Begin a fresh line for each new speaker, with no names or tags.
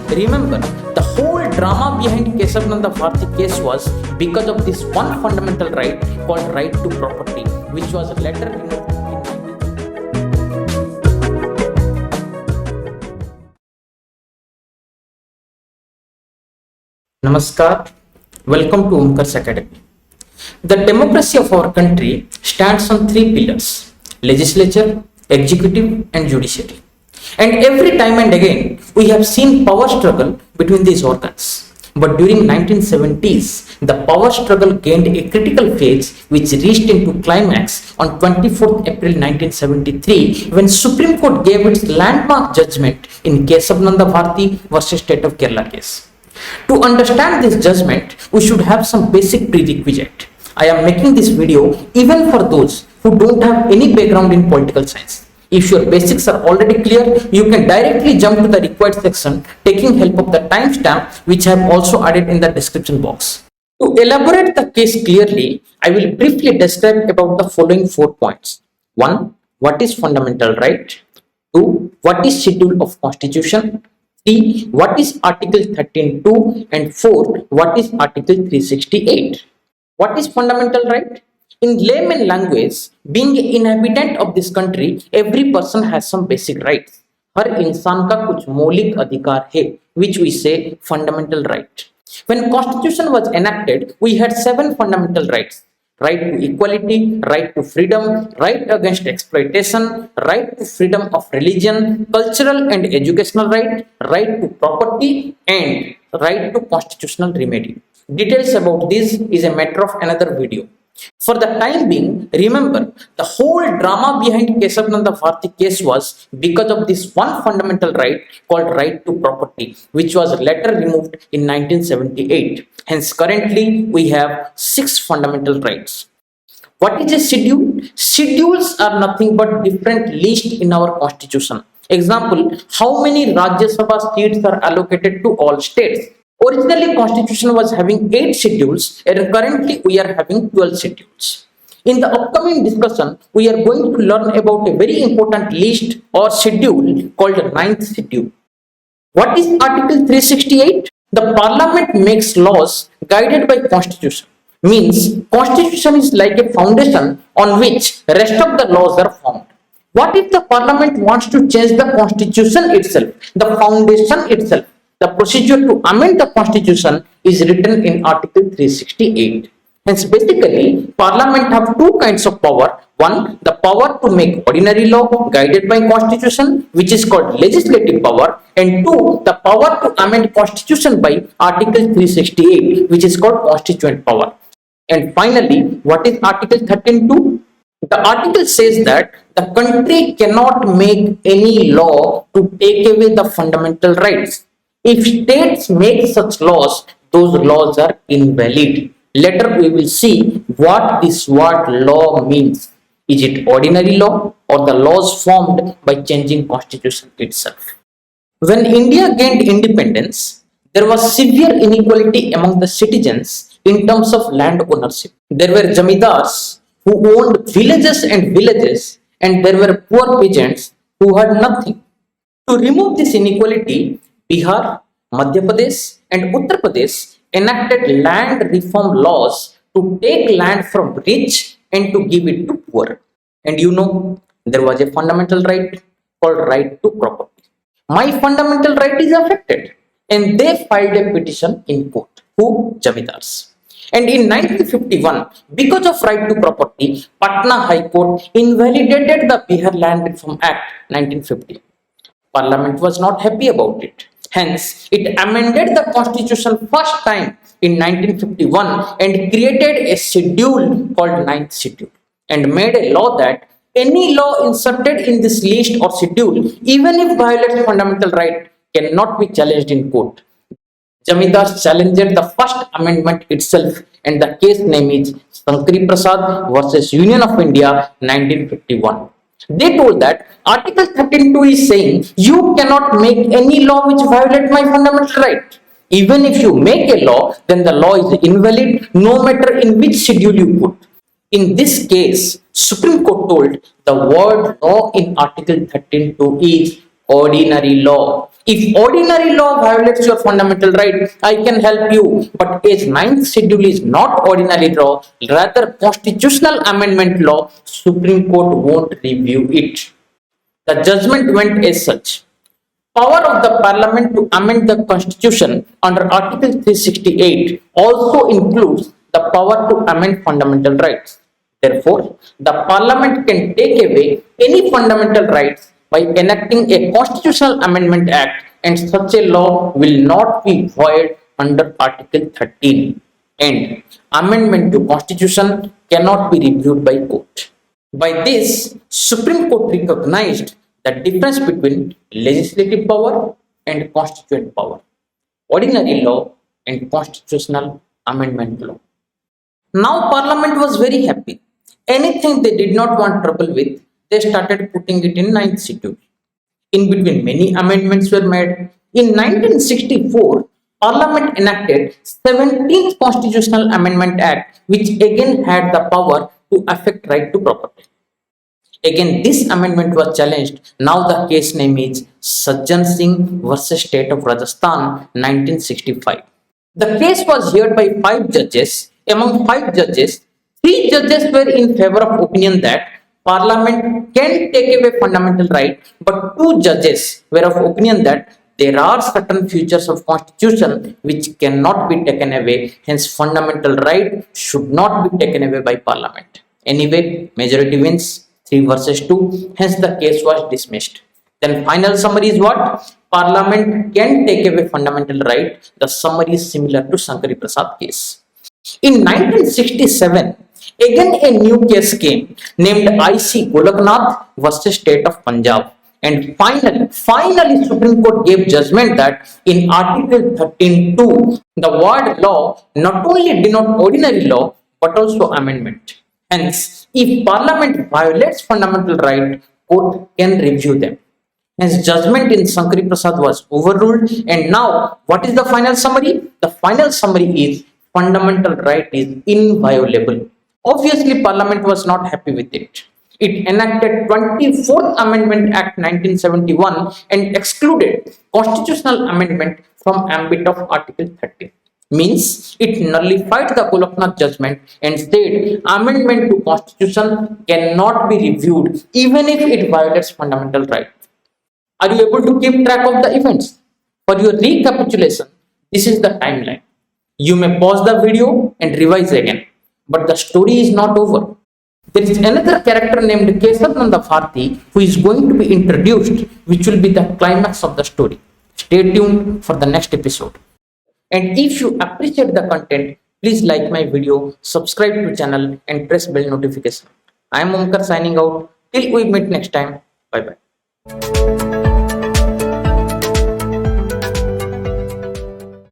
Remember, the whole drama behind Kesavananda Bharati case was because of this one fundamental right called right to property, which was later removed in Namaskar, welcome to Omkar's Academy. The democracy of our country stands on three pillars: legislature, executive, and judiciary. And every time and again, we have seen power struggle between these organs. But during 1970s, the power struggle gained a critical phase which reached into climax on 24th April 1973 when Supreme Court gave its landmark judgment in Kesavananda Bharati versus State of Kerala case. To understand this judgment, we should have some basic prerequisite. I am making this video even for those who don't have any background in political science. If your basics are already clear, you can directly jump to the required section taking help of the timestamp which I have also added in the description box. To elaborate the case clearly, I will briefly describe about the following 4 points. 1. What is fundamental right? 2. What is schedule of constitution? 3. What is Article 13(2) and 4. What is Article 368? What is fundamental right? In layman language, being an inhabitant of this country, every person has some basic rights. हर इंसान का कुछ मौलिक अधिकार है, which we say fundamental right. When Constitution was enacted, we had 7 fundamental rights: right to equality, right to freedom, right against exploitation, right to freedom of religion, cultural and educational right, right to property, and right to constitutional remedy. Details about this is a matter of another video. For the time being, remember, the whole drama behind Kesavananda Bharati case was because of this one fundamental right called right to property, which was later removed in 1978. Hence, currently, we have 6 fundamental rights. What is a schedule? Schedules are nothing but different lists in our constitution. Example, how many Rajya Sabha seats are allocated to all states? Originally, Constitution was having 8 schedules and currently we are having 12 schedules. In the upcoming discussion, we are going to learn about a very important list or schedule called 9th schedule. What is Article 368? The Parliament makes laws guided by Constitution. Means Constitution is like a foundation on which rest of the laws are formed. What if the Parliament wants to change the Constitution itself, the foundation itself? The procedure to amend the Constitution is written in Article 368. Hence, basically, Parliament have 2 kinds of power. 1, the power to make ordinary law guided by Constitution, which is called legislative power, and 2, the power to amend Constitution by Article 368, which is called constituent power. And finally, what is Article 13(2)? The article says that the country cannot make any law to take away the fundamental rights. If states make such laws, those laws are invalid. Later we will see what this word law means. Is it ordinary law or the laws formed by changing constitution itself? When India gained independence, there was severe inequality among the citizens in terms of land ownership. There were jamidars who owned villages and villages, and there were poor peasants who had nothing. To remove this inequality, Bihar, Madhya Pradesh and Uttar Pradesh enacted land reform laws to take land from rich and to give it to poor. And you know, there was a fundamental right called right to property. My fundamental right is affected, and they filed a petition in court. Who? Jamidars. And in 1951, because of right to property, Patna High Court invalidated the Bihar Land Reform Act 1950. Parliament was not happy about it. Hence, it amended the constitution first time in 1951 and created a schedule called 9th schedule and made a law that any law inserted in this list or schedule, even if violates fundamental right, cannot be challenged in court. Jamidars challenged the first amendment itself, and the case name is Sankari Prasad versus Union of India 1951. They told that Article 13(2) is saying you cannot make any law which violates my fundamental right. Even if you make a law, then the law is invalid no matter in which schedule you put. In this case, Supreme Court told the word law in Article 13(2) is ordinary law. If ordinary law violates your fundamental right, I can help you. But as ninth schedule is not ordinary law, rather constitutional amendment law, Supreme Court won't review it. The judgment went as such. Power of the Parliament to amend the Constitution under Article 368 also includes the power to amend fundamental rights. Therefore, the Parliament can take away any fundamental rights by enacting a Constitutional Amendment Act, and such a law will not be void under Article 13. And amendment to Constitution cannot be reviewed by court. By this, Supreme Court recognized the difference between legislative power and constituent power, ordinary law and constitutional amendment law. Now Parliament was very happy. Anything they did not want trouble with, they started putting it in ninth schedule. In between, many amendments were made. In 1964, Parliament enacted 17th Constitutional Amendment Act, which again had the power to affect right to property. Again, this amendment was challenged. Now the case name is Sajjan Singh versus State of Rajasthan, 1965. The case was heard by 5 judges. Among 5 judges, 3 judges were in favor of opinion that Parliament can take away fundamental right, but 2 judges were of opinion that there are certain features of Constitution which cannot be taken away. Hence, fundamental right should not be taken away by Parliament. Anyway, majority wins 3 versus 2. Hence, the case was dismissed. Then final summary is what? Parliament can take away fundamental right. The summary is similar to Shankari Prasad case. In 1967, again a new case came named IC Golaknath versus State of Punjab. And finally, Supreme Court gave judgment that in Article 13(2), the word law not only denote ordinary law but also amendment. Hence, if Parliament violates fundamental right, court can review them. Hence, judgment in Shankari Prasad was overruled. And now, what is the final summary? The final summary is fundamental right is inviolable. Obviously, Parliament was not happy with it. It enacted 24th Amendment Act 1971 and excluded constitutional amendment from ambit of Article 30. Means it nullified the Golaknath judgment and said amendment to Constitution cannot be reviewed even if it violates fundamental right. Are you able to keep track of the events? For your recapitulation, this is the timeline. You may pause the video and revise again. But the story is not over. There is another character named Kesav Nanda Bharti who is going to be introduced, which will be the climax of the story. Stay tuned for the next episode. And if you appreciate the content, please like my video, subscribe to channel and press bell notification. I am Omkar signing out. Till we meet next time. Bye bye.